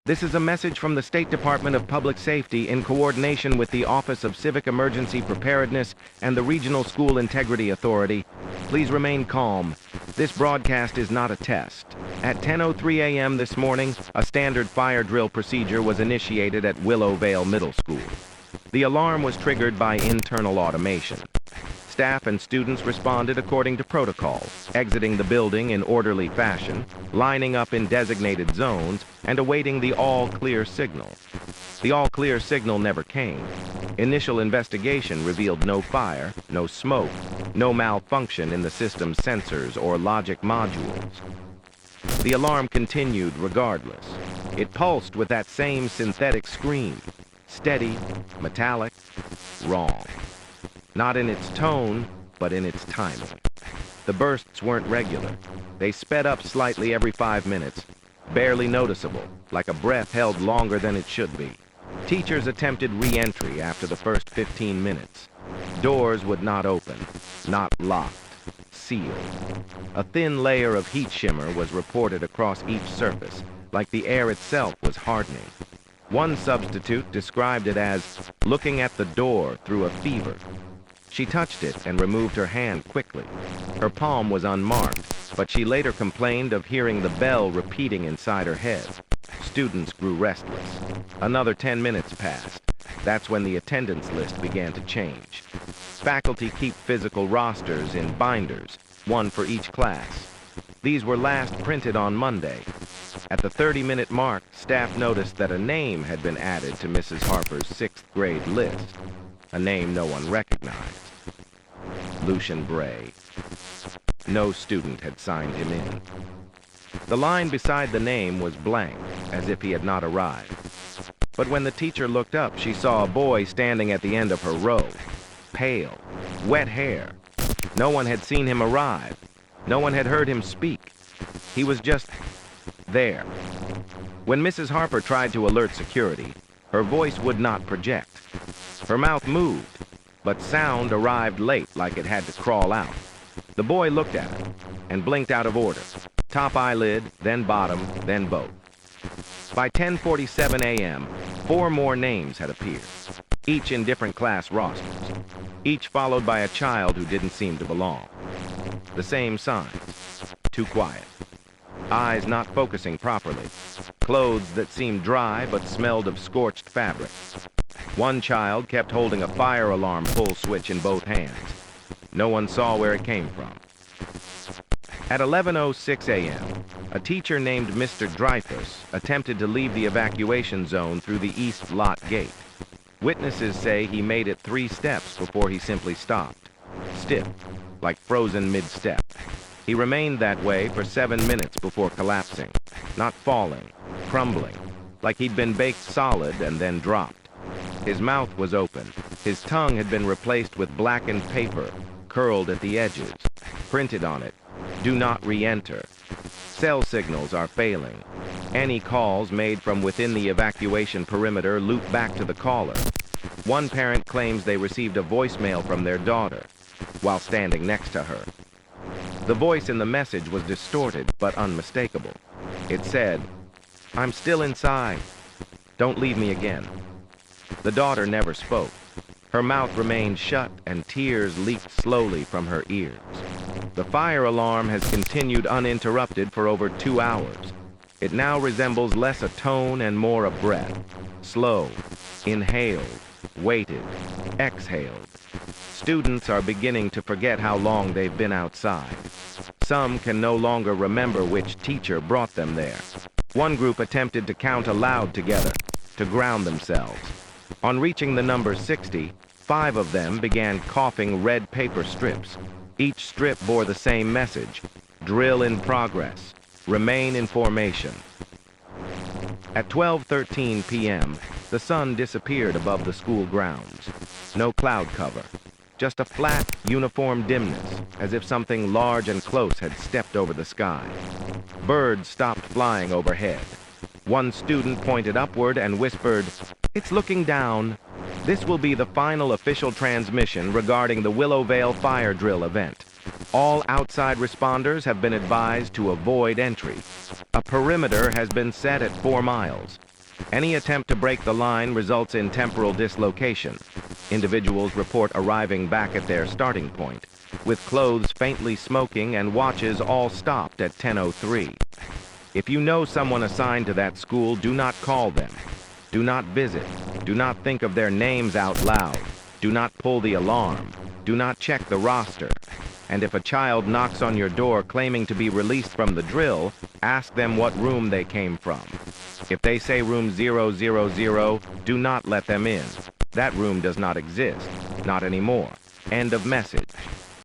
This is a message from the State Department of Public Safety in coordination with the Office of Civic Emergency Preparedness and the Regional School Integrity Authority. Please remain calm. This broadcast is not a test. At 10:03 a.m. this morning, a standard fire drill procedure was initiated at Willowvale Middle School. The alarm was triggered by internal automation. Staff and students responded according to protocol, exiting the building in orderly fashion, lining up in designated zones, and awaiting the all-clear signal. The all-clear signal never came. Initial investigation revealed no fire, no smoke, no malfunction in the system's sensors or logic modules. The alarm continued regardless. It pulsed with that same synthetic scream. Steady, metallic, wrong. Not in its tone, but in its timing. The bursts weren't regular. They sped up slightly every 5 minutes, barely noticeable, like a breath held longer than it should be. Teachers attempted re-entry after the first 15 minutes. Doors would not open, not locked, sealed. A thin layer of heat shimmer was reported across each surface, like the air itself was hardening. One substitute described it as looking at the door through a fever. She touched it and removed her hand quickly. Her palm was unmarked, but she later complained of hearing the bell repeating inside her head. Students grew restless. Another 10 minutes passed. That's when the attendance list began to change. Faculty keep physical rosters in binders, one for each class. These were last printed on Monday. At the 30-minute mark, staff noticed that a name had been added to Mrs. Harper's 6th grade list. A name no one recognized. Lucian Bray. No student had signed him in. The line beside the name was blank, as if he had not arrived. But when the teacher looked up, she saw a boy standing at the end of her row. Pale, wet hair. No one had seen him arrive. No one had heard him speak. He was just there. When Mrs. Harper tried to alert security, her voice would not project. Her mouth moved, but sound arrived late like it had to crawl out. The boy looked at her and blinked out of order. Top eyelid, then bottom, then both. By 10:47 a.m., 4 more names had appeared, each in different class rosters, each followed by a child who didn't seem to belong. The same signs. Too quiet. Eyes not focusing properly. Clothes that seemed dry but smelled of scorched fabric. One child kept holding a fire alarm pull switch in both hands. No one saw where it came from. At 11:06 a.m., a teacher named Mr. Dreyfus attempted to leave the evacuation zone through the east lot gate. Witnesses say he made it 3 steps before he simply stopped, stiff, like frozen mid-step. He remained that way for 7 minutes before collapsing, not falling, crumbling, like he'd been baked solid and then dropped. His mouth was open. His tongue had been replaced with blackened paper, curled at the edges. Printed on it, "Do not re-enter." Cell signals are failing. Any calls made from within the evacuation perimeter loop back to the caller. One parent claims they received a voicemail from their daughter while standing next to her. The voice in the message was distorted but unmistakable. It said, "I'm still inside. Don't leave me again." The daughter never spoke. Her mouth remained shut and tears leaked slowly from her ears. The fire alarm has continued uninterrupted for over 2 hours. It now resembles less a tone and more a breath. Slow, inhaled, waited, exhaled. Students are beginning to forget how long they've been outside. Some can no longer remember which teacher brought them there. One group attempted to count aloud together, to ground themselves. On reaching the number 60, 5 of them began coughing red paper strips. Each strip bore the same message: drill in progress, remain in formation. At 12:13 p.m., the sun disappeared above the school grounds. No cloud cover, just a flat, uniform dimness, as if something large and close had stepped over the sky. Birds stopped flying overhead. One student pointed upward and whispered, "It's looking down." This will be the final official transmission regarding the Willowvale fire drill event. All outside responders have been advised to avoid entry. A perimeter has been set at 4 miles. Any attempt to break the line results in temporal dislocation. Individuals report arriving back at their starting point, with clothes faintly smoking and watches all stopped at 10:03. If you know someone assigned to that school, do not call them. Do not visit. Do not think of their names out loud. Do not pull the alarm. Do not check the roster. And if a child knocks on your door claiming to be released from the drill, ask them what room they came from. If they say room 000, do not let them in. That room does not exist. Not anymore. End of message.